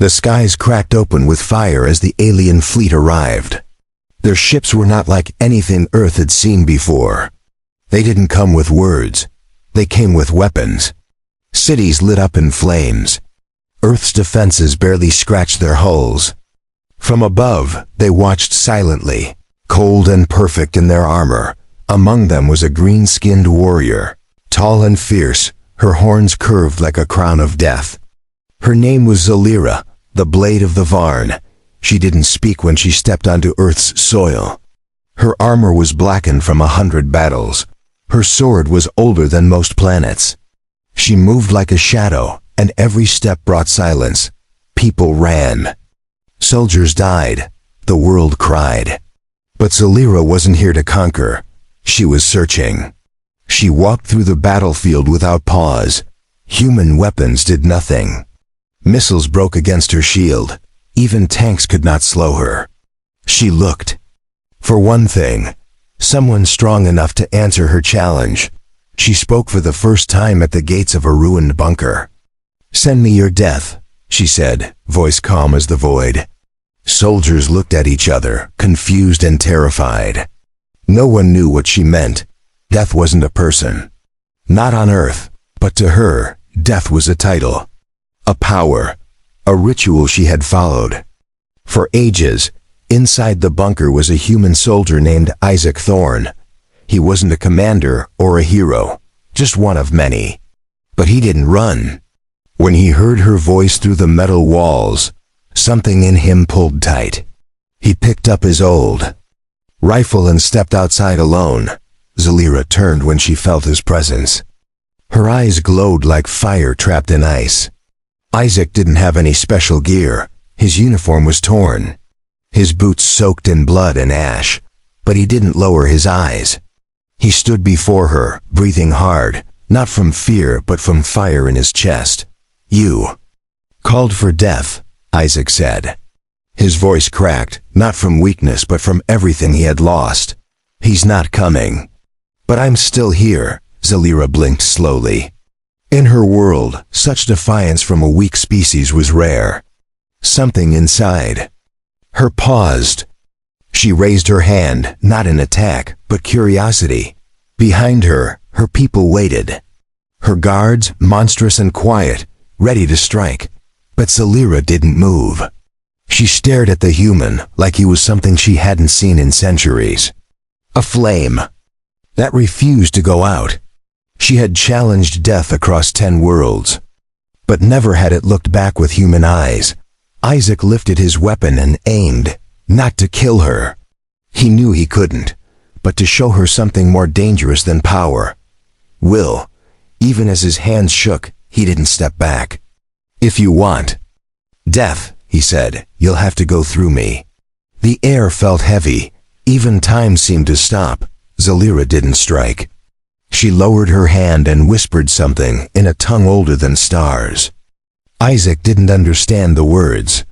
The skies cracked open with fire as the alien fleet arrived. Their ships were not like anything Earth had seen before. They didn't come with words. They came with weapons. Cities lit up in flames. Earth's defenses barely scratched their hulls. From above, they watched silently, cold and perfect in their armor. Among them was a green-skinned warrior, tall and fierce, her horns curved like a crown of death. Her name was Zalira, the Blade of the Varn. She didn't speak when she stepped onto Earth's soil. Her armor was blackened from 100 battles. Her sword was older than most planets. She moved like a shadow, and every step brought silence. People ran. Soldiers died. The world cried. But Zalira wasn't here to conquer. She was searching. She walked through the battlefield without pause. Human weapons did nothing. Missiles broke against her shield. Even tanks could not slow her. She looked. For one thing, someone strong enough to answer her challenge. She spoke for the first time at the gates of a ruined bunker. "Send me your death," she said, voice calm as the void. Soldiers looked at each other, confused and terrified. No one knew what she meant. Death wasn't a person. Not on Earth, but to her, death was a title. A power. A ritual she had followed. For ages, inside the bunker was a human soldier named Isaac Thorne. He wasn't a commander or a hero, just one of many. But he didn't run. When he heard her voice through the metal walls, something in him pulled tight. He picked up his old rifle and stepped outside alone. Zalira turned when she felt his presence. Her eyes glowed like fire trapped in ice. Isaac didn't have any special gear. His uniform was torn. His boots soaked in blood and ash, but he didn't lower his eyes. He stood before her, breathing hard, not from fear but from fire in his chest. "You called for death," Isaac said. His voice cracked, not from weakness but from everything he had lost. "He's not coming." "But I'm still here," Zalira blinked slowly. In her world, such defiance from a weak species was rare. Something inside her paused. She raised her hand, not in attack, but curiosity. Behind her, her people waited. Her guards, monstrous and quiet, ready to strike. But Zalira didn't move. She stared at the human like he was something she hadn't seen in centuries. A flame that refused to go out. She had challenged death across 10 worlds, but never had it looked back with human eyes. Isaac lifted his weapon and aimed, not to kill her. He knew he couldn't, but to show her something more dangerous than power. Will. Even as his hands shook, he didn't step back. "If you want death," he said, "you'll have to go through me." The air felt heavy. Even time seemed to stop. Zalira didn't strike. She lowered her hand and whispered something in a tongue older than stars. Isaac didn't understand the words,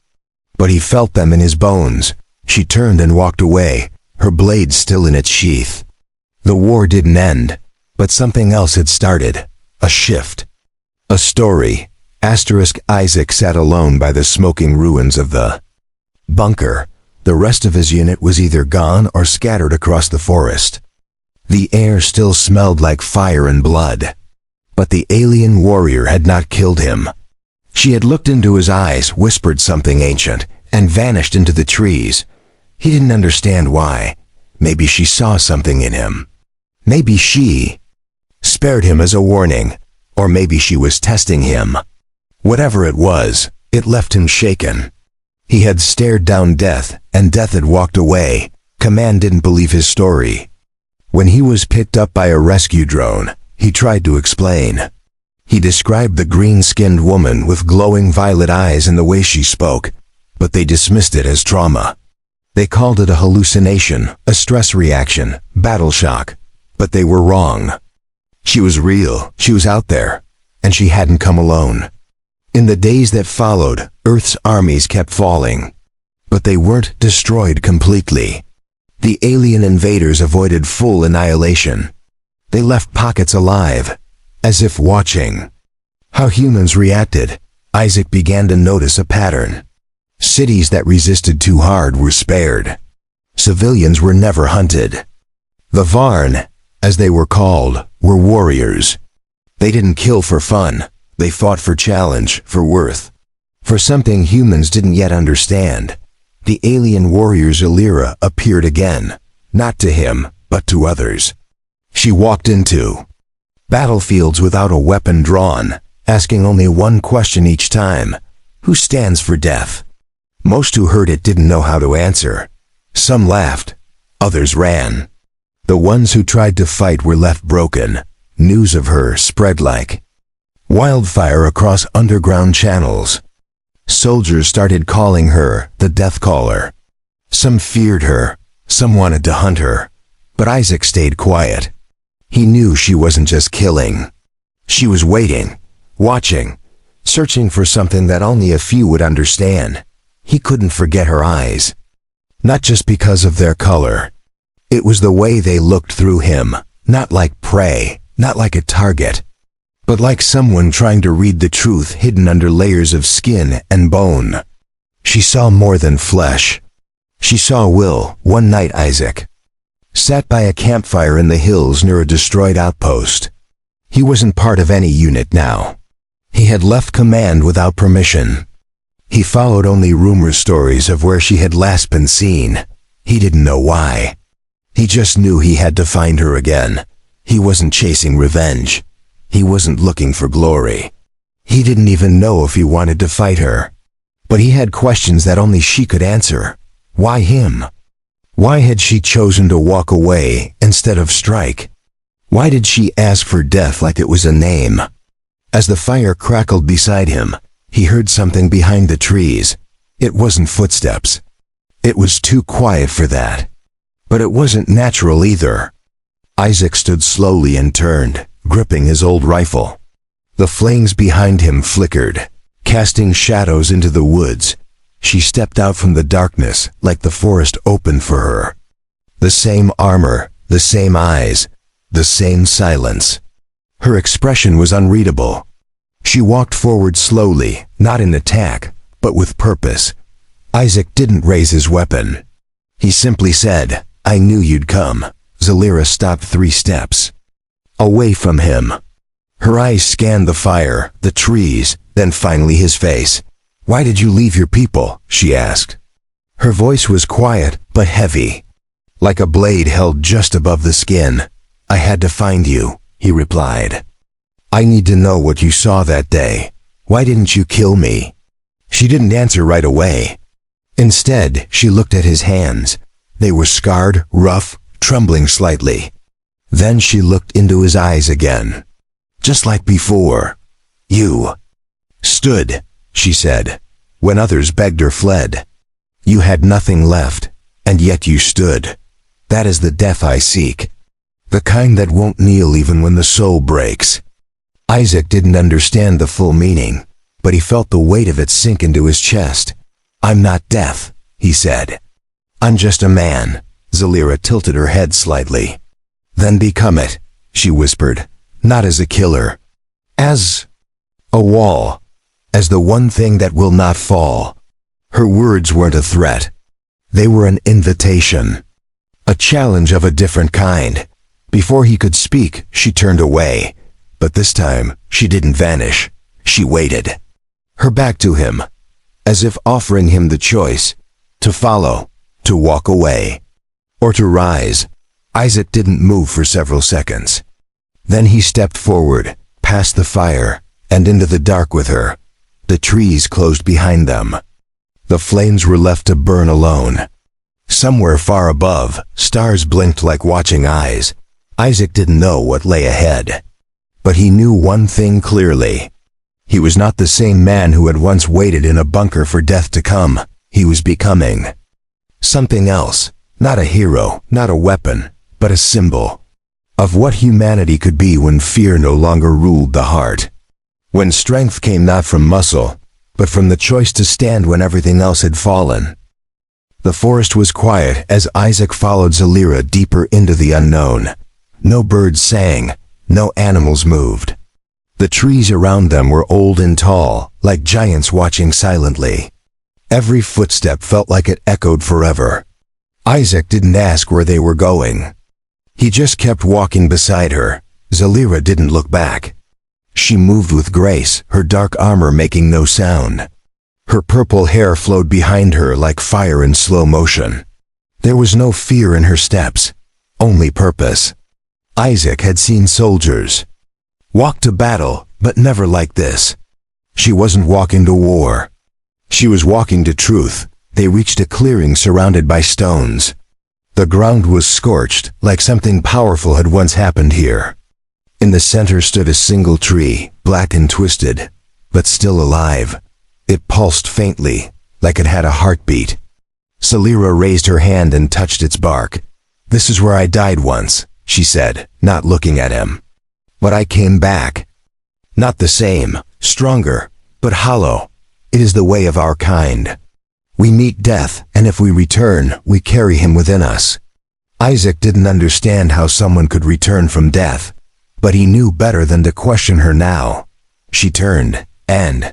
but he felt them in his bones. She turned and walked away, her blade still in its sheath. The war didn't end, but something else had started. A shift. A story. Isaac sat alone by the smoking ruins of the bunker. The rest of his unit was either gone or scattered across the forest. The air still smelled like fire and blood. But the alien warrior had not killed him. She had looked into his eyes, whispered something ancient, and vanished into the trees. He didn't understand why. Maybe she saw something in him. Maybe she spared him as a warning, or maybe she was testing him. Whatever it was, it left him shaken. He had stared down death, and death had walked away. Command didn't believe his story. When he was picked up by a rescue drone, he tried to explain. He described the green-skinned woman with glowing violet eyes and the way she spoke, but they dismissed it as trauma. They called it a hallucination, a stress reaction, battle shock, but they were wrong. She was real, she was out there, and she hadn't come alone. In the days that followed, Earth's armies kept falling, but they weren't destroyed completely. The alien invaders avoided full annihilation. They left pockets alive, as if watching. How humans reacted, Isaac began to notice a pattern. Cities that resisted too hard were spared. Civilians were never hunted. The Varn, as they were called, were warriors. They didn't kill for fun. They fought for challenge, for worth. For something humans didn't yet understand. The alien warrior Zalira appeared again, not to him, but to others. She walked into battlefields without a weapon drawn, asking only one question each time: who stands for death? Most who heard it didn't know how to answer. Some laughed, others ran. The ones who tried to fight were left broken. News of her spread like wildfire across underground channels. Soldiers started calling her the Death Caller. Some feared her, some wanted to hunt her, but Isaac stayed quiet. He knew she wasn't just killing. She was waiting, watching, searching for something that only a few would understand. He couldn't forget her eyes. Not just because of their color. It was the way they looked through him, not like prey, not like a target, but like someone trying to read the truth hidden under layers of skin and bone. She saw more than flesh. She saw Will. One night Isaac sat by a campfire in the hills near a destroyed outpost. He wasn't part of any unit now. He had left command without permission. He followed only rumor stories of where she had last been seen. He didn't know why. He just knew he had to find her again. He wasn't chasing revenge. He wasn't looking for glory. He didn't even know if he wanted to fight her. But he had questions that only she could answer. Why him? Why had she chosen to walk away instead of strike? Why did she ask for death like it was a name? As the fire crackled beside him, he heard something behind the trees. It wasn't footsteps. It was too quiet for that. But it wasn't natural either. Isaac stood slowly and turned, gripping his old rifle. The flames behind him flickered, casting shadows into the woods. She stepped out from the darkness like the forest opened for her. The same armor, the same eyes, the same silence. Her expression was unreadable. She walked forward slowly, not in attack, but with purpose. Isaac didn't raise his weapon. He simply said, "I knew you'd come." Zalira stopped 3 steps away from him. Her eyes scanned the fire, the trees, then finally his face. "Why did you leave your people?" she asked. Her voice was quiet but heavy, like a blade held just above the skin. "I had to find you," he replied. "I need to know what you saw that day. Why didn't you kill me?" She didn't answer right away. Instead, she looked at his hands. They were scarred, rough, trembling slightly. Then she looked into his eyes again. Just like before. "You stood," she said, "when others begged or fled. You had nothing left, and yet you stood. That is the death I seek. The kind that won't kneel even when the soul breaks." Isaac didn't understand the full meaning, but he felt the weight of it sink into his chest. "I'm not death," he said. "I'm just a man." Zalira tilted her head slightly. "Then become it," she whispered, "not as a killer. As a wall. As the one thing that will not fall." Her words weren't a threat. They were an invitation. A challenge of a different kind. Before he could speak, she turned away. But this time, she didn't vanish. She waited. Her back to him, as if offering him the choice. To follow, to walk away, or to rise. Isaac didn't move for several seconds. Then he stepped forward, past the fire, and into the dark with her. The trees closed behind them. The flames were left to burn alone. Somewhere far above, stars blinked like watching eyes. Isaac didn't know what lay ahead. But he knew one thing clearly. He was not the same man who had once waited in a bunker for death to come. He was becoming something else. Not a hero, not a weapon, but a symbol of what humanity could be when fear no longer ruled the heart. When strength came not from muscle, but from the choice to stand when everything else had fallen. The forest was quiet as Isaac followed Zalira deeper into the unknown. No birds sang, no animals moved. The trees around them were old and tall, like giants watching silently. Every footstep felt like it echoed forever. Isaac didn't ask where they were going. He just kept walking beside her. Zalira didn't look back. She moved with grace, her dark armor making no sound. Her purple hair flowed behind her like fire in slow motion. There was no fear in her steps, only purpose. Isaac had seen soldiers walk to battle, but never like this. She wasn't walking to war. She was walking to truth. They reached a clearing surrounded by stones. The ground was scorched, like something powerful had once happened here. In the center stood a single tree, black and twisted, but still alive. It pulsed faintly, like it had a heartbeat. Zalira raised her hand and touched its bark. "This is where I died once," she said, not looking at him. "But I came back. Not the same, stronger, but hollow. It is the way of our kind. We meet death, and if we return, we carry him within us." Isaac didn't understand how someone could return from death, but he knew better than to question her now. She turned and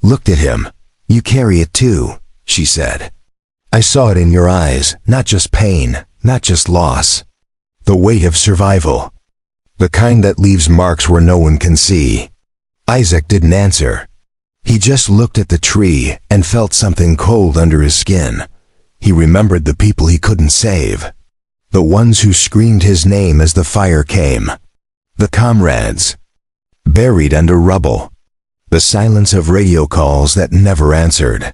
looked at him. "You carry it too," she said. "I saw it in your eyes, not just pain, not just loss. The weight of survival. The kind that leaves marks where no one can see." Isaac didn't answer. He just looked at the tree and felt something cold under his skin. He remembered the people he couldn't save. The ones who screamed his name as the fire came. The comrades, buried under rubble. The silence of radio calls that never answered.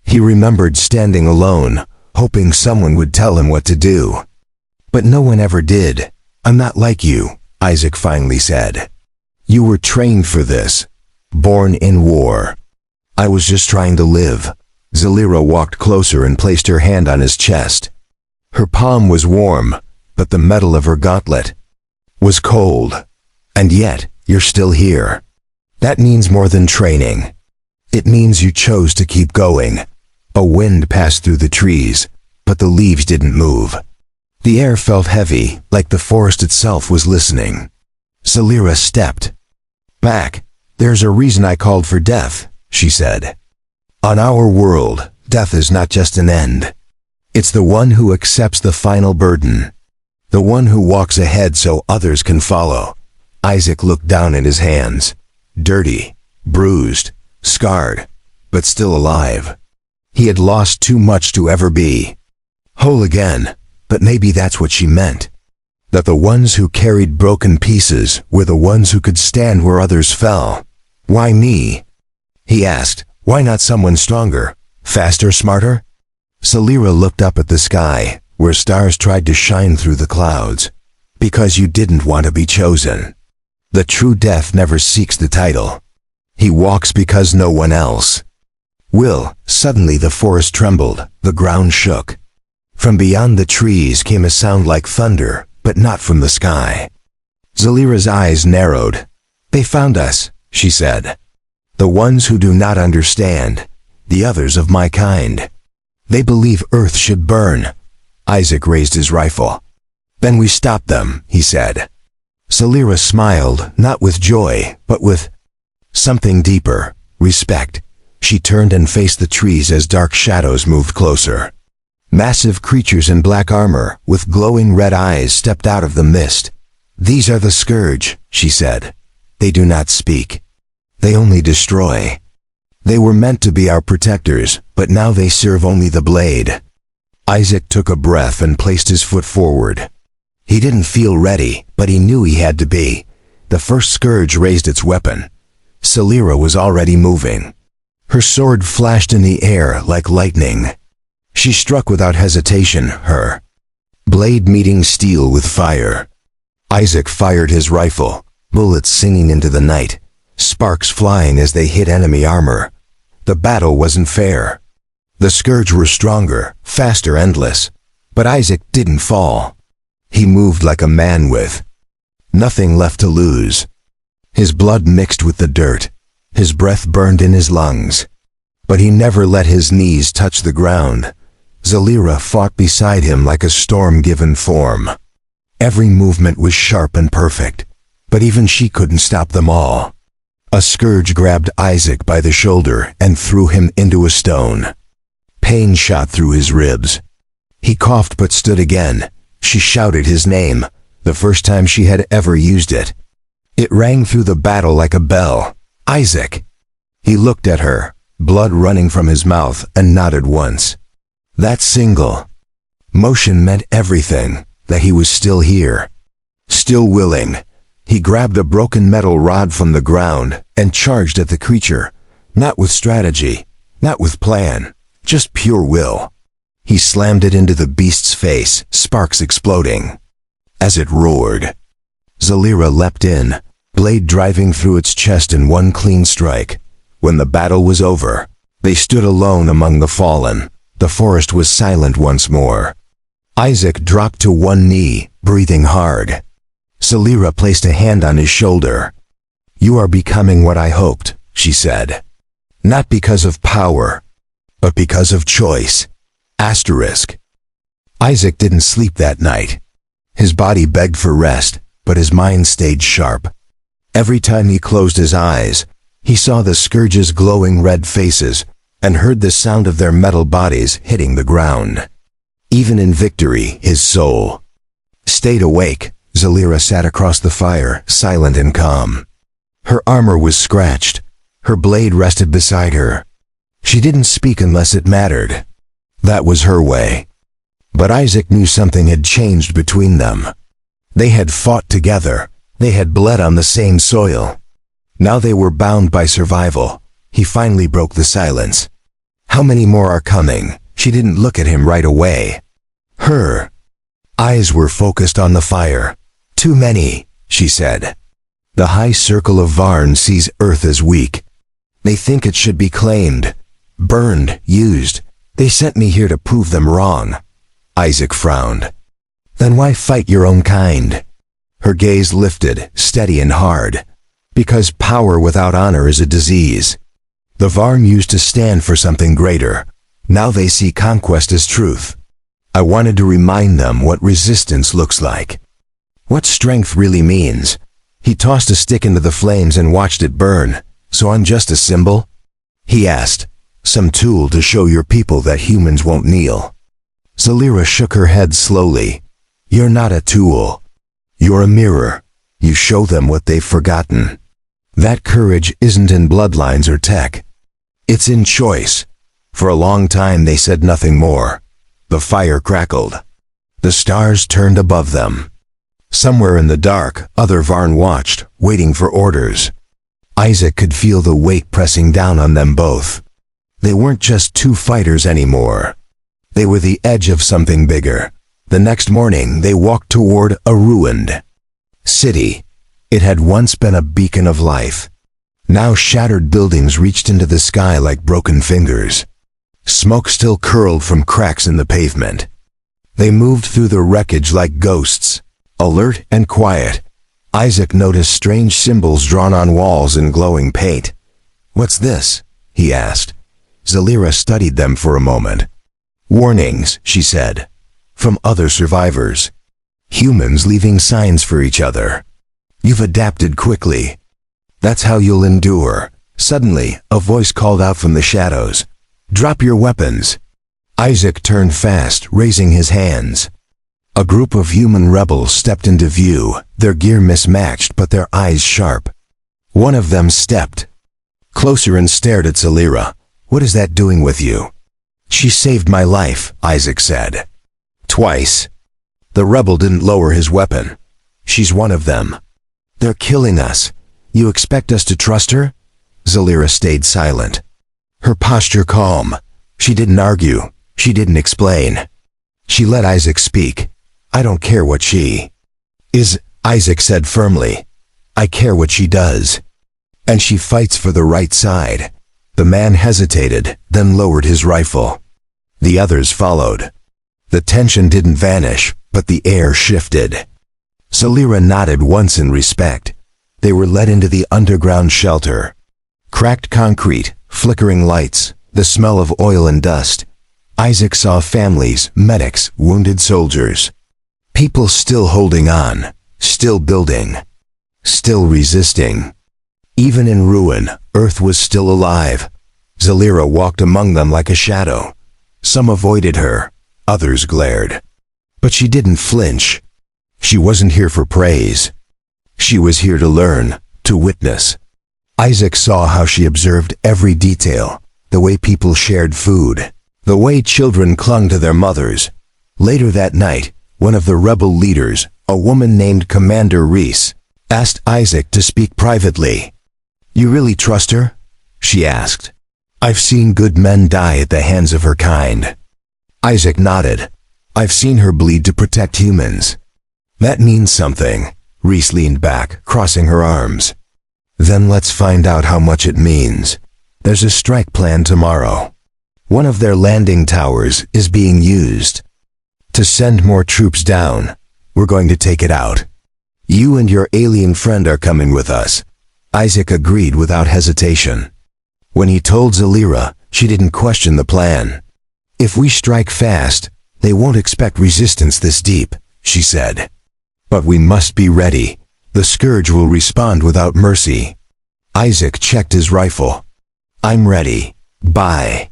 He remembered standing alone, hoping someone would tell him what to do. But no one ever did. "I'm not like you," Isaac finally said. "You were trained for this, born in war. I was just trying to live." Zalira walked closer and placed her hand on his chest. Her palm was warm, but the metal of her gauntlet was cold. "And yet, you're still here. That means more than training. It means you chose to keep going." A wind passed through the trees, but the leaves didn't move. The air felt heavy, like the forest itself was listening. Zalira stepped back. "There's a reason I called for death," she said. "On our world, death is not just an end. It's the one who accepts the final burden. The one who walks ahead so others can follow." Isaac looked down at his hands. Dirty, bruised, scarred, but still alive. He had lost too much to ever be whole again, but maybe that's what she meant. That the ones who carried broken pieces were the ones who could stand where others fell. "Why me?" he asked. "Why not someone stronger, faster, smarter?" Zalira looked up at the sky, where stars tried to shine through the clouds. "Because you didn't want to be chosen. The true death never seeks the title. He walks because no one else will." Suddenly the forest trembled, the ground shook. From beyond the trees came a sound like thunder, but not from the sky. Zalira's eyes narrowed. "They found us," she said. "The ones who do not understand, the others of my kind. They believe Earth should burn." Isaac raised his rifle. "Then we stop them," he said. Zalira smiled, not with joy, but with something deeper, respect. She turned and faced the trees as dark shadows moved closer. Massive creatures in black armor, with glowing red eyes, stepped out of the mist. "These are the Scourge," she said. "They do not speak. They only destroy. They were meant to be our protectors, but now they serve only the blade." Isaac took a breath and placed his foot forward. He didn't feel ready, but he knew he had to be. The first Scourge raised its weapon. Zalira was already moving. Her sword flashed in the air like lightning. She struck without hesitation, her blade meeting steel with fire. Isaac fired his rifle, bullets singing into the night, sparks flying as they hit enemy armor. The battle wasn't fair. The Scourge were stronger, faster, endless. But Isaac didn't fall. He moved like a man with nothing left to lose. His blood mixed with the dirt. His breath burned in his lungs. But he never let his knees touch the ground. Zalira fought beside him like a storm given form. Every movement was sharp and perfect, but even she couldn't stop them all. A scourge grabbed Isaac by the shoulder and threw him into a stone. Pain shot through his ribs. He coughed but stood again. She shouted his name, the first time she had ever used it. It rang through the battle like a bell. "Isaac!" He looked at her, blood running from his mouth, and nodded once. That single motion meant everything, that he was still here. Still willing. He grabbed a broken metal rod from the ground and charged at the creature, not with strategy, not with plan, just pure will. He slammed it into the beast's face, sparks exploding. As it roared, Zalira leapt in, blade driving through its chest in one clean strike. When the battle was over, they stood alone among the fallen. The forest was silent once more. Isaac dropped to one knee, breathing hard. Zalira placed a hand on his shoulder. "You are becoming what I hoped," she said. "Not because of power, but because of choice." Asterisk. Isaac didn't sleep that night. His body begged for rest, but his mind stayed sharp. Every time he closed his eyes, he saw the scourge's glowing red faces and heard the sound of their metal bodies hitting the ground. Even in victory, his soul stayed awake. Zalira sat across the fire, silent and calm. Her armor was scratched. Her blade rested beside her. She didn't speak unless it mattered. That was her way. But Isaac knew something had changed between them. They had fought together. They had bled on the same soil. Now they were bound by survival. He finally broke the silence. "How many more are coming?" She didn't look at him right away. Her eyes were focused on the fire. "Too many," she said. "The high circle of Varn sees Earth as weak. They think it should be claimed, burned, used. They sent me here to prove them wrong." Isaac frowned. "Then why fight your own kind?" Her gaze lifted, steady and hard. "Because power without honor is a disease. The Varn used to stand for something greater. Now they see conquest as truth. I wanted to remind them what resistance looks like. What strength really means." He tossed a stick into the flames and watched it burn. "So I'm just a symbol?" he asked. "Some tool to show your people that humans won't kneel?" Zalira shook her head slowly. "You're not a tool. You're a mirror. You show them what they've forgotten. That courage isn't in bloodlines or tech. It's in choice." For a long time they said nothing more. The fire crackled. The stars turned above them. Somewhere in the dark, other Varn watched, waiting for orders. Isaac could feel the weight pressing down on them both. They weren't just two fighters anymore. They were the edge of something bigger. The next morning, they walked toward a ruined city. It had once been a beacon of life. Now shattered buildings reached into the sky like broken fingers. Smoke still curled from cracks in the pavement. They moved through the wreckage like ghosts, alert and quiet. Isaac noticed strange symbols drawn on walls in glowing paint. "What's this?" he asked. Zalira studied them for a moment. "Warnings," she said, "from other survivors. Humans leaving signs for each other. You've adapted quickly. That's how you'll endure." Suddenly, a voice called out from the shadows. "Drop your weapons." Isaac turned fast, raising his hands. A group of human rebels stepped into view, their gear mismatched but their eyes sharp. One of them stepped closer and stared at Zalira. "What is that doing with you?" "She saved my life," Isaac said. "Twice." The rebel didn't lower his weapon. "She's one of them. They're killing us. You expect us to trust her?" Zalira stayed silent. Her posture calm. She didn't argue. She didn't explain. She let Isaac speak. "I don't care what she is," Isaac said firmly. "I care what she does. And she fights for the right side." The man hesitated, then lowered his rifle. The others followed. The tension didn't vanish, but the air shifted. Zalira nodded once in respect. They were led into the underground shelter. Cracked concrete, flickering lights, the smell of oil and dust. Isaac saw families, medics, wounded soldiers. People still holding on, still building, still resisting. Even in ruin, Earth was still alive. Zalira walked among them like a shadow. Some avoided her, others glared. But she didn't flinch. She wasn't here for praise. She was here to learn, to witness. Isaac saw how she observed every detail, the way people shared food, the way children clung to their mothers. Later that night, one of the rebel leaders, a woman named Commander Reese, asked Isaac to speak privately. "You really trust her?" she asked. "I've seen good men die at the hands of her kind." Isaac nodded. "I've seen her bleed to protect humans." "That means something." Reese leaned back, crossing her arms. "Then let's find out how much it means. There's a strike planned tomorrow. One of their landing towers is being used. To send more troops down, we're going to take it out. You and your alien friend are coming with us." Isaac agreed without hesitation. When he told Zalira, she didn't question the plan. "If we strike fast, they won't expect resistance this deep," she said. "But we must be ready. The Scourge will respond without mercy." Isaac checked his rifle. "I'm ready. Bye."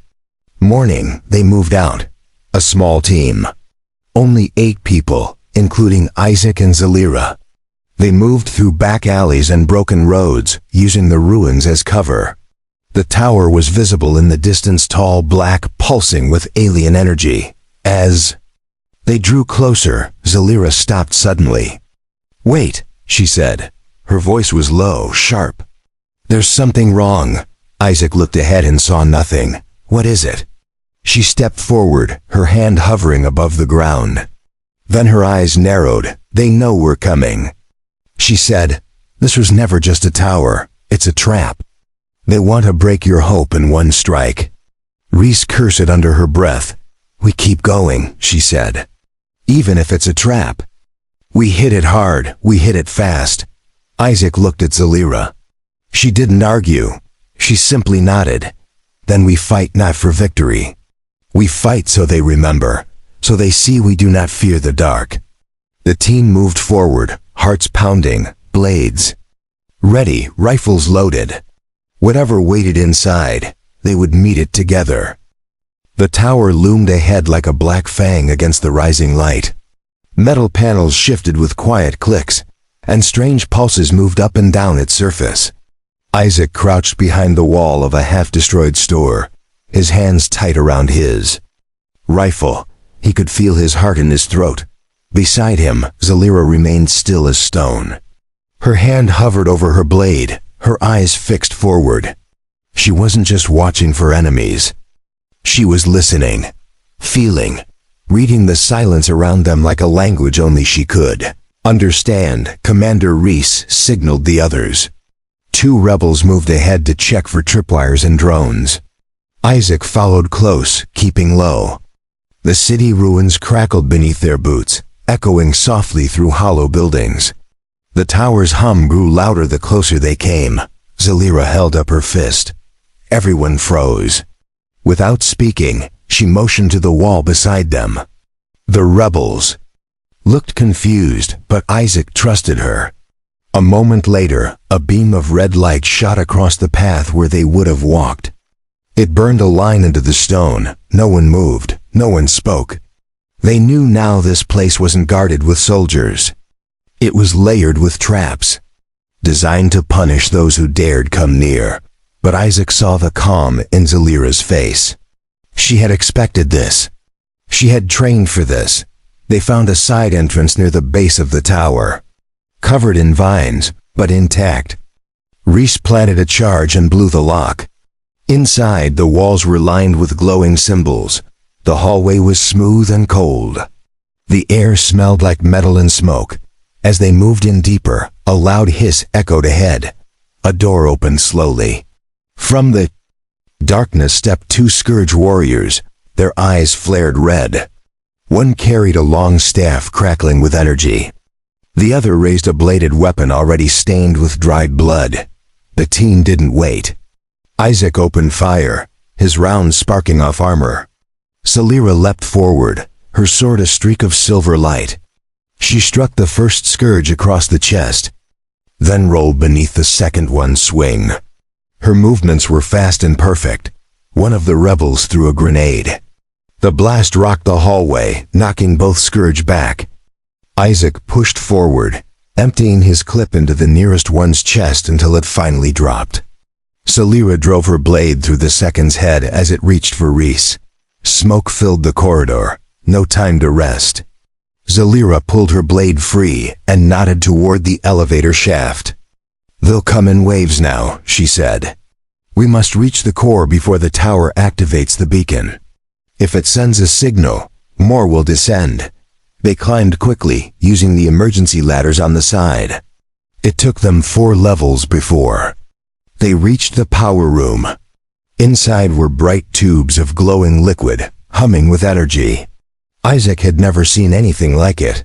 Morning, they moved out. A small team. Only 8 people, including Isaac and Zalira. They moved through back alleys and broken roads, using the ruins as cover. The tower was visible in the distance, tall, black, pulsing with alien energy. As they drew closer, Zalira stopped suddenly. "Wait," she said. Her voice was low, sharp. "There's something wrong." Isaac looked ahead and saw nothing. "What is it?" She stepped forward, her hand hovering above the ground. Then her eyes narrowed. "They know we're coming." She said, "This was never just a tower. It's a trap. They want to break your hope in one strike." Reese cursed under her breath. "We keep going," she said. "Even if it's a trap. We hit it hard, we hit it fast." Isaac looked at Zalira. She didn't argue. She simply nodded. "Then we fight not for victory. We fight so they remember, so they see we do not fear the dark." The team moved forward, hearts pounding, blades ready, rifles loaded. Whatever waited inside, they would meet it together. The tower loomed ahead like a black fang against the rising light. Metal panels shifted with quiet clicks, and strange pulses moved up and down its surface. Isaac crouched behind the wall of a half-destroyed store, his hands tight around his rifle. He could feel his heart in his throat. Beside him, Zalira remained still as stone. Her hand hovered over her blade, her eyes fixed forward. She wasn't just watching for enemies. She was listening, feeling, reading the silence around them like a language only she could understand. Commander Reese signaled the others. 2 rebels moved ahead to check for tripwires and drones. Isaac followed close, keeping low. The city ruins crackled beneath their boots, echoing softly through hollow buildings. The tower's hum grew louder the closer they came. Zalira held up her fist. Everyone froze. Without speaking, she motioned to the wall beside them. The rebels looked confused, but Isaac trusted her. A moment later, a beam of red light shot across the path where they would have walked. It burned a line into the stone. No one moved. No one spoke. They knew now this place wasn't guarded with soldiers. It was layered with traps, designed to punish those who dared come near. But Isaac saw the calm in Zalira's face. She had expected this. She had trained for this. They found a side entrance near the base of the tower, covered in vines, but intact. Reese planted a charge and blew the lock. Inside, the walls were lined with glowing symbols. The hallway was smooth and cold. The air smelled like metal and smoke. As they moved in deeper, a loud hiss echoed ahead. A door opened slowly. From the darkness stepped 2 Scourge warriors. Their eyes flared red. One carried a long staff crackling with energy. The other raised a bladed weapon already stained with dried blood. The team didn't wait. Isaac opened fire, his rounds sparking off armor. Zalira leapt forward, her sword a streak of silver light. She struck the first Scourge across the chest. then rolled beneath the second one's swing. Her movements were fast and perfect. One of the rebels threw a grenade. The blast rocked the hallway, knocking both Scourge back. Isaac pushed forward, emptying his clip into the nearest one's chest until it finally dropped. Celira drove her blade through the second's head as it reached for Reese. Smoke filled the corridor. No time to rest. Celira pulled her blade free and nodded toward the elevator shaft. "They'll come in waves now," she said. "We must reach the core before the tower activates the beacon. If it sends a signal, more will descend." They climbed quickly, using the emergency ladders on the side. It took them 4 levels before they reached the power room. Inside were bright tubes of glowing liquid, humming with energy. Isaac had never seen anything like it.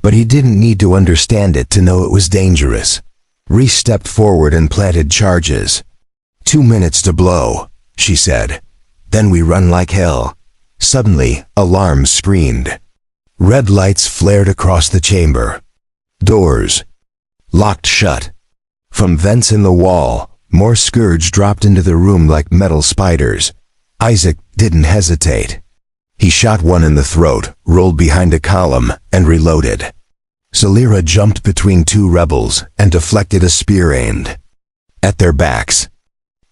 But he didn't need to understand it to know it was dangerous. Reese stepped forward and planted charges. 2 minutes to blow," she said. "Then we run like hell." Suddenly, alarms screamed. Red lights flared across the chamber. Doors locked shut. From vents in the wall, more Scourge dropped into the room like metal spiders. Isaac didn't hesitate. He shot one in the throat, rolled behind a column, and reloaded. Celira jumped between 2 rebels and deflected a spear aimed at their backs.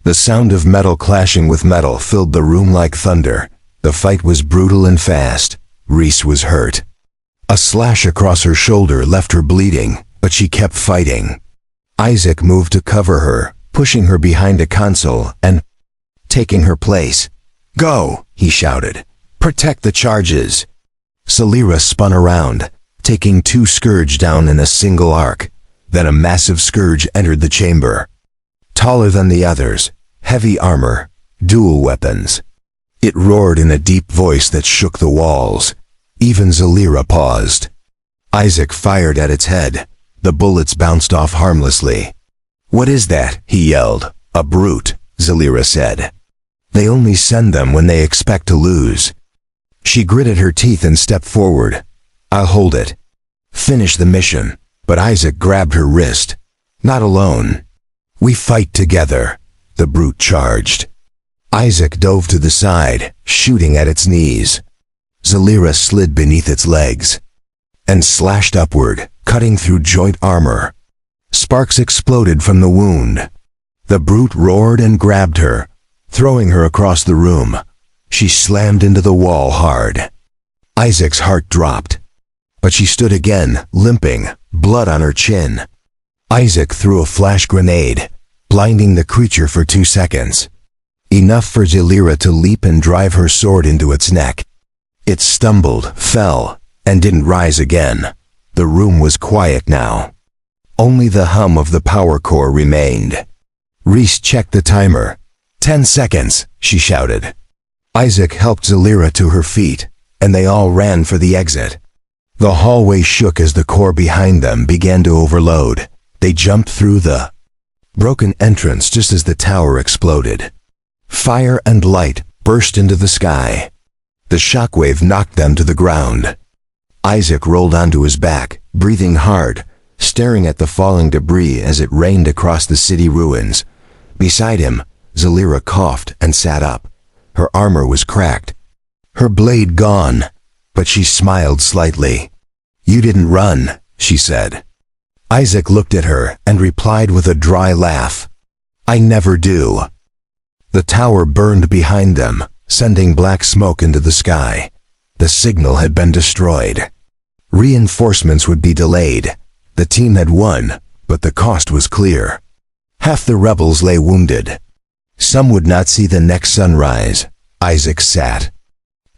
The sound of metal clashing with metal filled the room like thunder. The fight was brutal and fast. Reese was hurt. A slash across her shoulder left her bleeding, but she kept fighting. Isaac moved to cover her, pushing her behind a console and taking her place. "Go!" he shouted. "Protect the charges." Celira spun around, taking 2 Scourge down in a single arc. Then a massive Scourge entered the chamber. Taller than the others, heavy armor, dual weapons. It roared in a deep voice that shook the walls. Even Celira paused. Isaac fired at its head. The bullets bounced off harmlessly. "What is that?" he yelled. "A brute," Celira said. "They only send them when they expect to lose." She gritted her teeth and stepped forward. "I'll hold it. Finish the mission." But Isaac grabbed her wrist. "Not alone. We fight together," the brute charged. Isaac dove to the side, shooting at its knees. Celira slid beneath its legs and slashed upward, cutting through joint armor. Sparks exploded from the wound. The brute roared and grabbed her, throwing her across the room. She slammed into the wall hard. Isaac's heart dropped. But she stood again, limping, blood on her chin. Isaac threw a flash grenade, blinding the creature for 2 seconds. Enough for Celira to leap and drive her sword into its neck. It stumbled, fell, and didn't rise again. The room was quiet now. Only the hum of the power core remained. Reese checked the timer. 10 seconds, she shouted. Isaac helped Celira to her feet, and they all ran for the exit. The hallway shook as the core behind them began to overload. They jumped through the broken entrance just as the tower exploded. Fire and light burst into the sky. The shockwave knocked them to the ground. Isaac rolled onto his back, breathing hard, staring at the falling debris as it rained across the city ruins. Beside him, Celira coughed and sat up. Her armor was cracked, her blade gone, but she smiled slightly. "You didn't run," she said. Isaac looked at her and replied with a dry laugh. "I never do." The tower burned behind them, sending black smoke into the sky. The signal had been destroyed. Reinforcements would be delayed. The team had won, but the cost was clear. Half the rebels lay wounded. Some would not see the next sunrise. Isaac sat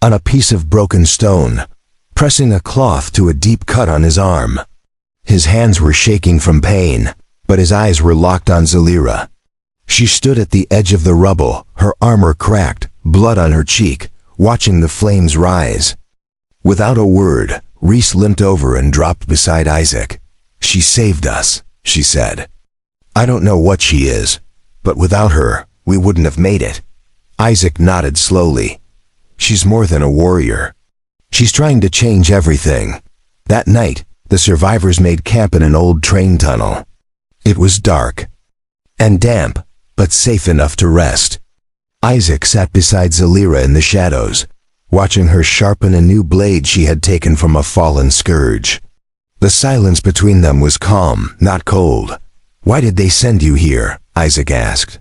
on a piece of broken stone, pressing a cloth to a deep cut on his arm. His hands were shaking from pain, but his eyes were locked on Celira. She stood at the edge of the rubble, her armor cracked, blood on her cheek, watching the flames rise. Without a word, Reese limped over and dropped beside Isaac. "She saved us," she said. "I don't know what she is, but without her, we wouldn't have made it." Isaac nodded slowly. "She's more than a warrior. She's trying to change everything." That night, the survivors made camp in an old train tunnel. It was dark and damp, but safe enough to rest. Isaac sat beside Zalira in the shadows, watching her sharpen a new blade she had taken from a fallen scourge. The silence between them was calm, not cold. "Why did they send you here?" Isaac asked.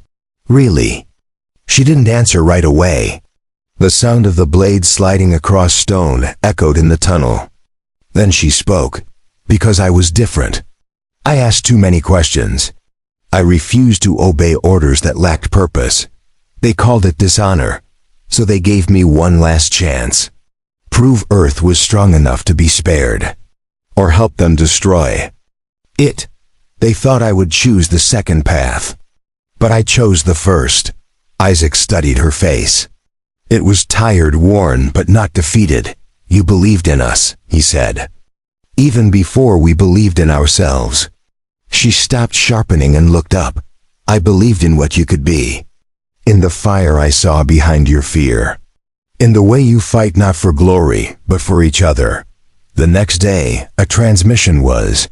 "Really?" She didn't answer right away. The sound of the blade sliding across stone echoed in the tunnel. Then she spoke. "Because I was different. I asked too many questions. I refused to obey orders that lacked purpose. They called it dishonor, so they gave me one last chance. Prove Earth was strong enough to be spared, or help them destroy it. They thought I would choose the second path, but I chose the first." Isaac studied her face. It was tired, worn, but not defeated. "You believed in us," he said. "Even before we believed in ourselves." She stopped sharpening and looked up. "I believed in what you could be. In the fire I saw behind your fear. In the way you fight not for glory, but for each other." The next day, a transmission was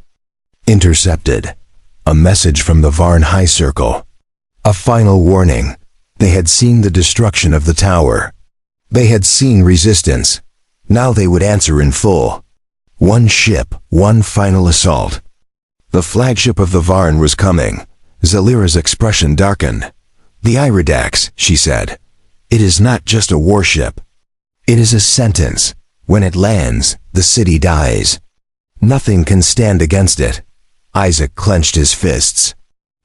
intercepted. A message from the Varn High Circle. A final warning. They had seen the destruction of the tower. They had seen resistance. Now they would answer in full. One ship, one final assault. The flagship of the Varn was coming. Zalira's expression darkened. "The Iridax," she said. "It is not just a warship. It is a sentence. When it lands, the city dies. Nothing can stand against it." Isaac clenched his fists.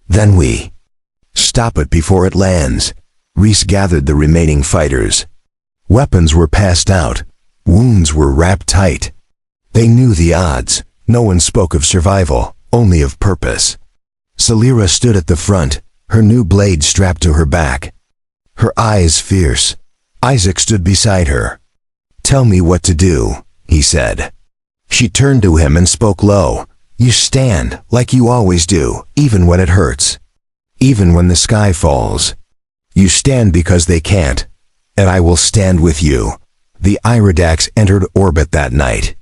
"Then we stop it before it lands." Reese gathered the remaining fighters. Weapons were passed out. Wounds were wrapped tight. They knew the odds. No one spoke of survival, only of purpose. Zalira stood at the front, her new blade strapped to her back. Her eyes fierce. Isaac stood beside her. "Tell me what to do," he said. She turned to him and spoke low. "You stand, like you always do, even when it hurts. Even when the sky falls. You stand because they can't, and I will stand with you." The Iridax entered orbit that night.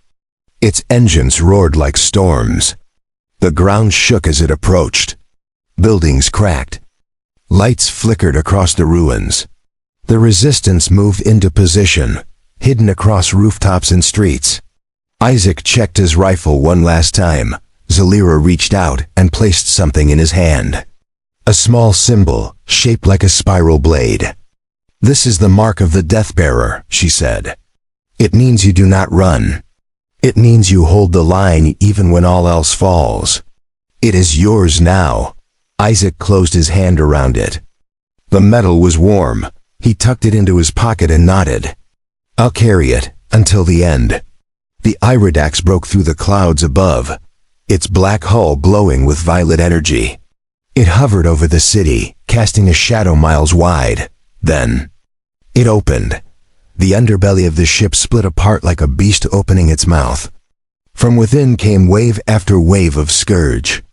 Its engines roared like storms. The ground shook as it approached. Buildings cracked. Lights flickered across the ruins. The resistance moved into position, hidden across rooftops and streets. Isaac checked his rifle one last time. Zalira reached out and placed something in his hand. A small symbol, shaped like a spiral blade. "This is the mark of the Deathbearer," she said. "It means you do not run. It means you hold the line even when all else falls. It is yours now." Isaac closed his hand around it. The metal was warm. He tucked it into his pocket and nodded. "I'll carry it until the end." The Iridax broke through the clouds above, its black hull glowing with violet energy. It hovered over the city, casting a shadow miles wide. Then it opened. The underbelly of the ship split apart like a beast opening its mouth. From within came wave after wave of scourge.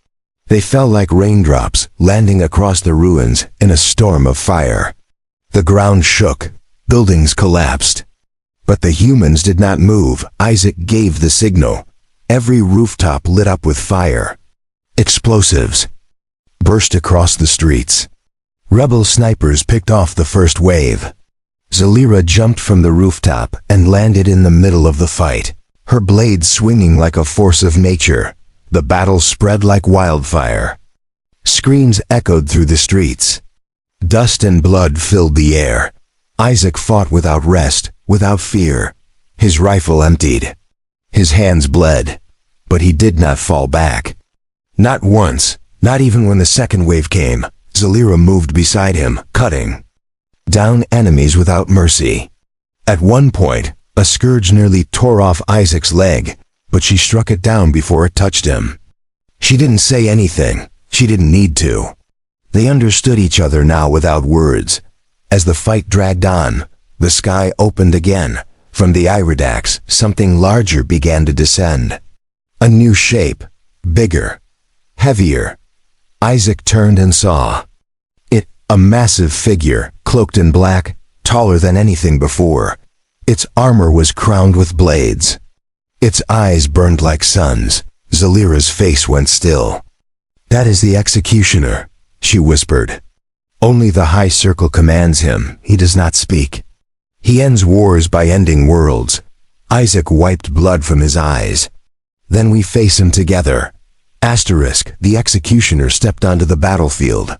They fell like raindrops, landing across the ruins in a storm of fire. The ground shook. Buildings collapsed. But the humans did not move. Isaac gave the signal. Every rooftop lit up with fire. Explosives burst across the streets. Rebel snipers picked off the first wave. Zalira jumped from the rooftop and landed in the middle of the fight, her blade swinging like a force of nature. The battle spread like wildfire. Screams echoed through the streets. Dust and blood filled the air. Isaac fought without rest, without fear. His rifle emptied. His hands bled, but he did not fall back. Not once, not even when the second wave came. Zalira moved beside him, cutting down enemies without mercy. At one point, a scourge nearly tore off Isaac's leg, but she struck it down before it touched him. She didn't say anything. She didn't need to. They understood each other now without words. As the fight dragged on, the sky opened again. From the Iridax, something larger began to descend. A new shape, bigger, heavier. Isaac turned and saw it, a massive figure, cloaked in black, taller than anything before. Its armor was crowned with blades. Its eyes burned like suns. Zalira's face went still. "That is the executioner," she whispered. "Only the high circle commands him. He does not speak. He ends wars by ending worlds." Isaac wiped blood from his eyes. "Then we face him together." Asterisk, the executioner stepped onto the battlefield.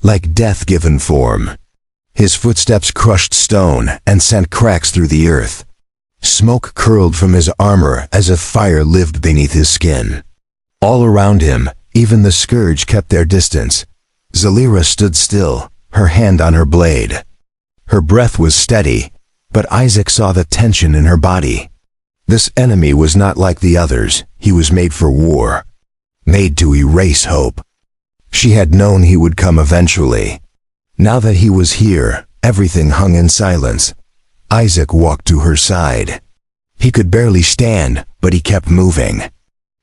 Like death given form. His footsteps crushed stone and sent cracks through the earth. Smoke curled from his armor as if fire lived beneath his skin. All around him, even the scourge kept their distance. Zalira stood still, her hand on her blade. Her breath was steady, but Isaac saw the tension in her body. This enemy was not like the others. He was made for war. Made to erase hope. She had known he would come eventually. Now that he was here, everything hung in silence. Isaac walked to her side. He could barely stand, but he kept moving.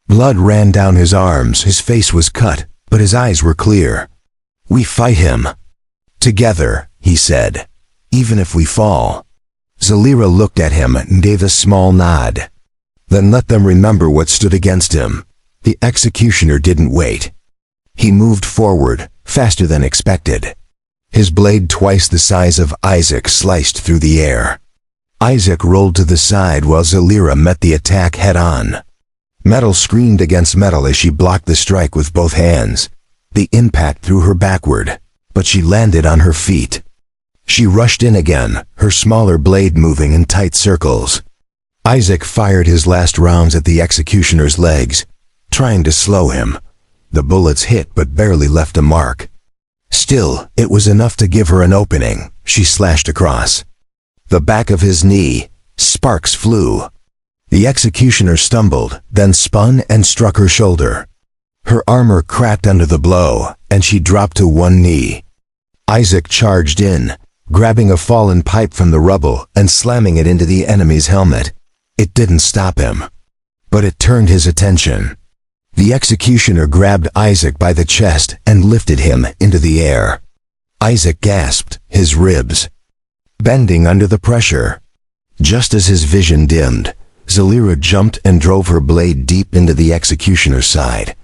Blood ran down his arms, his face was cut, but his eyes were clear. "We fight him. Together," he said. "Even if we fall." Zalira looked at him and gave a small nod. "Then let them remember what stood against him." The executioner didn't wait. He moved forward, faster than expected. His blade, twice the size of Isaac, sliced through the air. Isaac rolled to the side while Zalira met the attack head-on. Metal screamed against metal as she blocked the strike with both hands. The impact threw her backward, but she landed on her feet. She rushed in again, her smaller blade moving in tight circles. Isaac fired his last rounds at the executioner's legs, trying to slow him. The bullets hit but barely left a mark. Still, it was enough to give her an opening. She slashed across the back of his knee. Sparks flew. The executioner stumbled, then spun and struck her shoulder. Her armor cracked under the blow, and she dropped to one knee. Isaac charged in, grabbing a fallen pipe from the rubble and slamming it into the enemy's helmet. It didn't stop him, but it turned his attention. The executioner grabbed Isaac by the chest and lifted him into the air. Isaac gasped, his ribs bending under the pressure. Just as his vision dimmed, Zalira jumped and drove her blade deep into the executioner's side.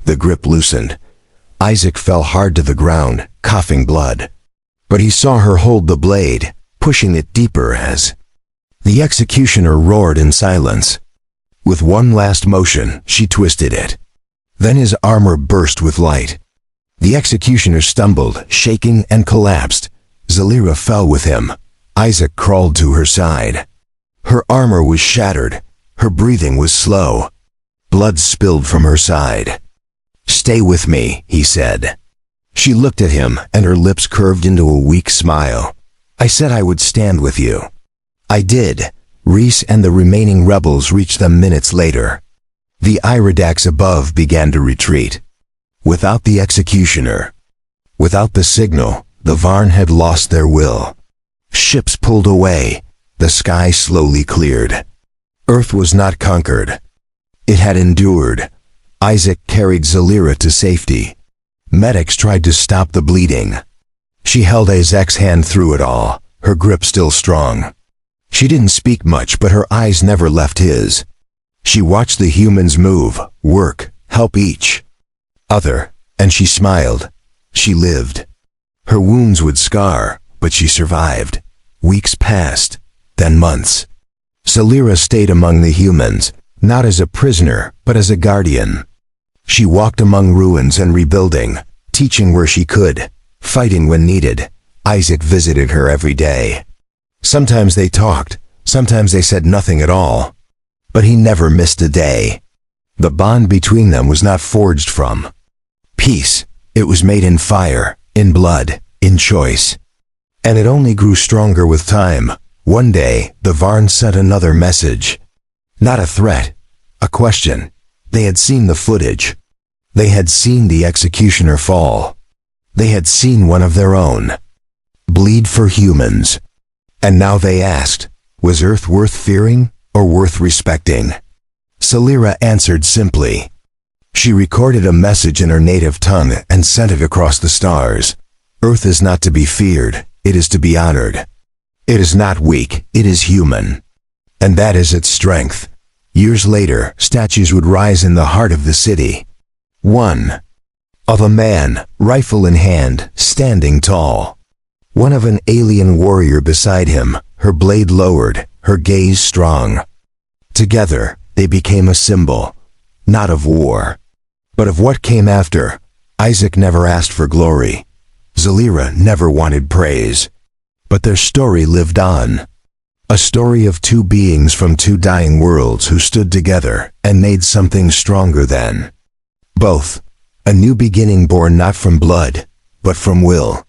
The grip loosened. Isaac fell hard to the ground, coughing blood. But he saw her hold the blade, pushing it deeper as the executioner roared in silence. With one last motion, she twisted it. Then his armor burst with light. The executioner stumbled, shaking, and collapsed. Zalira fell with him. Isaac crawled to her side. Her armor was shattered. Her breathing was slow. Blood spilled from her side. "Stay with me," he said. She looked at him, and her lips curved into a weak smile. "I said I would stand with you." "I did." Reese and the remaining rebels reached them minutes later. The Iridax above began to retreat. Without the executioner, without the signal, the Varn had lost their will. Ships pulled away. The sky slowly cleared. Earth was not conquered. It had endured. Isaac carried Zalira to safety. Medics tried to stop the bleeding. She held Isaac's hand through it all, her grip still strong. She didn't speak much, but her eyes never left his. She watched the humans move, work, help each other, and she smiled. She lived. Her wounds would scar, but she survived. Weeks passed, then months. Zalira stayed among the humans, not as a prisoner, but as a guardian. She walked among ruins and rebuilding, teaching where she could, fighting when needed. Isaac visited her every day. Sometimes they talked, sometimes they said nothing at all. But he never missed a day. The bond between them was not forged from peace. It was made in fire, in blood, in choice. And it only grew stronger with time. One day, the Varn sent another message. Not a threat, a question. They had seen the footage. They had seen the executioner fall. They had seen one of their own bleed for humans. And now they asked, was Earth worth fearing or worth respecting? Zalira answered simply. She recorded a message in her native tongue and sent it across the stars. Earth is not to be feared, it is to be honored. It is not weak, it is human. And that is its strength. Years later, statues would rise in the heart of the city. One of a man, rifle in hand, standing tall. One of an alien warrior beside him, her blade lowered, her gaze strong. Together, they became a symbol, not of war, but of what came after. Isaac never asked for glory. Zalira never wanted praise. But their story lived on. A story of two beings from two dying worlds who stood together and made something stronger than both. A new beginning born not from blood, but from will.